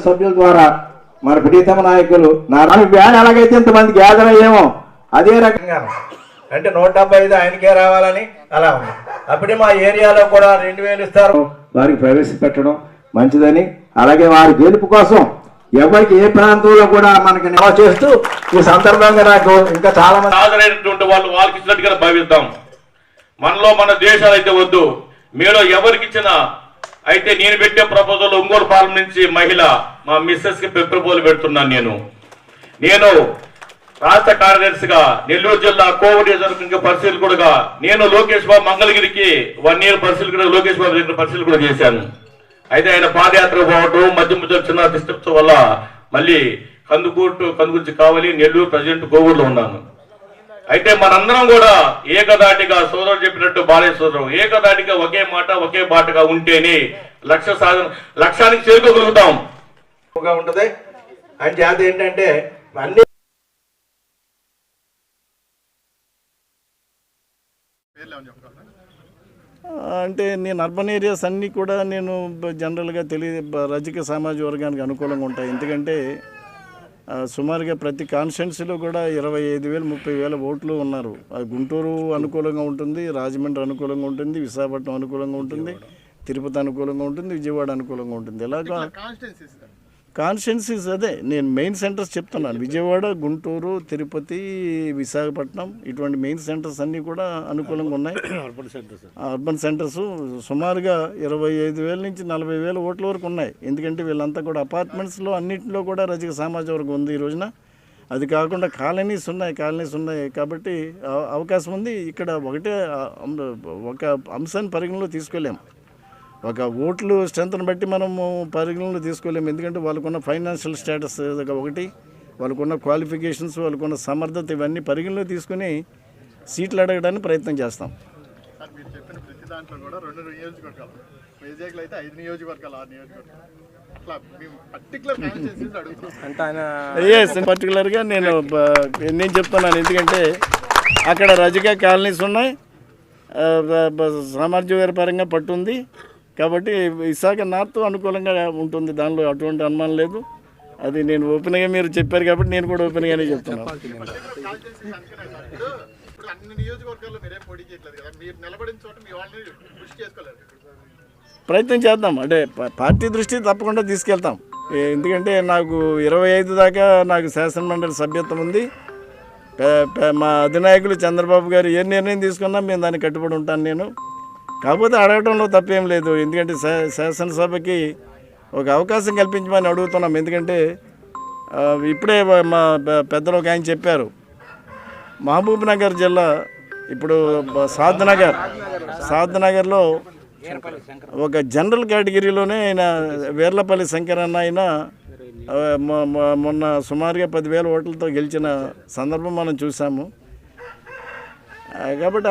సభ్యుల ద్వారా మన ప్రీతమ నాయకులు నారాయణ బ్యాన్ ఎలాగైతే ఇంతమంది గ్యాదర్ అయ్యేమో అదే రకంగా అంటే 175 ఆయనకే రావాలని అలా ఉంది. అప్పుడే మా ఏరియాలో కూడా 2000 ఇస్తారు వారికి ప్రవేశపెట్టడం మంచిదని, అలాగే వారి గెలుపు కోసం ఎవరికి ఏ ప్రాంతంలో కూడా మనకి నిల్వ చేస్తూ ఈ సందర్భంగా నాకు ఇంకా చాలా మంది హాజరైనటువంటి వాళ్ళకి ఇచ్చినట్టుగా భావిద్దాం. మనలో మన దేశాలు అయితే వద్దు, మీలో ఎవరికి ఇచ్చినా అయితే నేను పెట్టే ప్రపోజల్ ఒంగోలు పాలన నుంచి మహిళ మా మిస్సెస్ కి పెప్పర్పోలు పెడుతున్నాను. నేను రాష్ట్ర కార్యదర్శిగా నెల్లూరు జిల్లా కోవిడ్ జరుగుతున్న పరిశీలకుడుగా నేను లోకేష్ బాబు మంగళగిరికి 1 year పరిశీలకుడు లోకేష్ బాబు దగ్గర పరిశీలన కూడా చేశాను. అయితే ఆయన పాదయాత్ర పోవటం మధ్య మధ్య చిన్న డిస్టర్బ్స్ వల్ల మళ్ళీ కందుకూర్చి కావాలి నెల్లూరు ప్రెసిడెంట్ కోవూరులో ఉన్నాను. అయితే మనందరం కూడా ఏకదాటిగా సోదరుడు చెప్పినట్టు బాలేశ్వరరావు ఏకదాటిగా ఒకే మాట ఒకే బాటగా ఉంటేనే లక్ష్యానికి చేరుకోగలుగుతాం ఉంటది. అని చేత ఏంటంటే అన్ని అంటే నేను అర్బన్ ఏరియాస్ అన్నీ కూడా నేను జనరల్గా రజక సామాజిక వర్గానికి అనుకూలంగా ఉంటాయి. ఎందుకంటే సుమారుగా ప్రతి కాన్స్టిట్యున్సీలో కూడా 25,000 30,000 ఓట్లు ఉన్నారు. గుంటూరు అనుకూలంగా ఉంటుంది, రాజమండ్రి అనుకూలంగా ఉంటుంది, విశాఖపట్నం అనుకూలంగా ఉంటుంది, తిరుపతి అనుకూలంగా ఉంటుంది, విజయవాడ అనుకూలంగా ఉంటుంది. ఇలాగా కాన్స్టిట్యున్సీస్ అదే నేను మెయిన్ సెంటర్స్ చెప్తున్నాను. విజయవాడ, గుంటూరు, తిరుపతి, విశాఖపట్నం ఇటువంటి మెయిన్ సెంటర్స్ అన్నీ కూడా అనుకూలంగా ఉన్నాయి. అర్బన్ సెంటర్స్ సుమారుగా 25,000 నుంచి 40,000 ఓట్ల వరకు ఉన్నాయి. ఎందుకంటే వీళ్ళంతా కూడా అపార్ట్మెంట్స్లో అన్నింటిలో కూడా రజక సామాజిక వర్గం ఉంది ఈ రోజున. అది కాకుండా కాలనీస్ ఉన్నాయి కాబట్టి అవకాశం ఉంది. ఇక్కడ ఒక అంశాన్ని పరిగణలో తీసుకెళ్ళాము. ఒక ఓట్లు స్ట్రెంత్ని బట్టి మనము పరిగణలో తీసుకోలేము. ఎందుకంటే వాళ్ళకున్న ఫైనాన్షియల్ స్టేటస్ ఒకటి, వాళ్ళకున్న క్వాలిఫికేషన్స్, వాళ్ళకున్న సమర్థత ఇవన్నీ పరిగణలో తీసుకుని సీట్లు అడగడానికి ప్రయత్నం చేస్తాం. పర్టికులర్గా నేను చెప్తున్నాను. ఎందుకంటే అక్కడ రజక కాలనీస్ ఉన్నాయి, సామర్థ్య పరంగా పట్టుంది కాబట్టి విశాఖ నార్త్ అనుకూలంగా ఉంటుంది. దానిలో అటువంటి అనుమానం లేదు. అది నేను ఓపెన్గా మీరు చెప్పారు కాబట్టి నేను కూడా ఓపెన్గానే చెప్తున్నాను. ప్రయత్నం చేద్దాం. అంటే పార్టీ దృష్టి తప్పకుండా తీసుకెళ్తాం. ఎందుకంటే నాకు 25 దాకా నాకు శాసనమండలి సభ్యత్వం ఉంది. మా అధినాయకులు చంద్రబాబు గారు ఏ నిర్ణయం తీసుకున్నా మేము దానికి కట్టుబడి ఉంటాను. నేను కాకపోతే అడగటంలో తప్పేం లేదు. ఎందుకంటే శాసనసభకి ఒక అవకాశం కల్పించమని అడుగుతున్నాం. ఎందుకంటే ఇప్పుడే మా పెద్దలు ఒక ఆయన చెప్పారు, మహబూబ్ నగర్ జిల్లా ఇప్పుడు సాద్నగర్లో ఒక జనరల్ కేటగిరీలోనే ఆయన వేర్లపల్లి శంకర్ అన్న ఆయన మొన్న సుమారుగా 10,000 ఓట్లతో గెలిచిన సందర్భం మనం చూసాము. కాబట్టి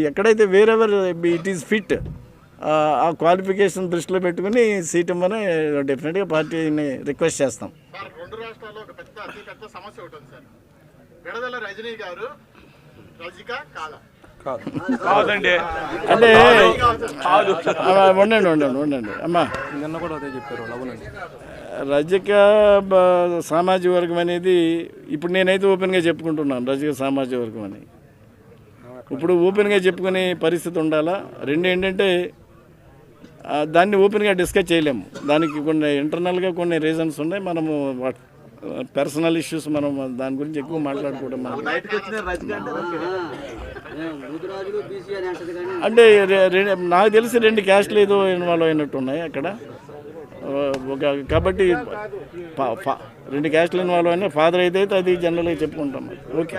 ఎక్కడైతే వేరెవర్ ఇట్ ఈస్ ఫిట్ ఆ క్వాలిఫికేషన్ దృష్టిలో పెట్టుకుని సీట్ ఇవ్వమని డెఫినెట్గా పార్టీని రిక్వెస్ట్ చేస్తాం. రెండు రాష్ట్రాల్లో ఒక పెద్ద సమస్య ఉంటుంది సార్. విడదల రజనీ గారు రజిక కాదా? కాదండి. అంటే ఉండండి అమ్మా, నిన్న కూడా అదే చెప్పారు. రజక సామాజిక వర్గం అనేది ఇప్పుడు నేనైతే ఓపెన్గా చెప్పుకుంటున్నాను. రజక సామాజిక వర్గం అని ఇప్పుడు ఓపెన్గా చెప్పుకునే పరిస్థితి ఉండాలా. రెండు ఏంటంటే దాన్ని ఓపెన్గా డిస్కస్ చేయలేము. దానికి కొన్ని ఇంటర్నల్గా కొన్ని రీజన్స్ ఉన్నాయి. మనము పర్సనల్ ఇష్యూస్ మనం దాని గురించి ఎక్కువ మాట్లాడుకోవడం అంటే నాకు తెలిసి 2 క్యాస్ట్లు ఏదో ఇన్వాల్వ్ అయినట్టు ఉన్నాయి అక్కడ. కాబట్టి 2 క్యాస్ట్లు ఇన్వాల్వ్ అయినా ఫాదర్ అయితే అది జనరల్గా చెప్పుకుంటాం. ఓకే.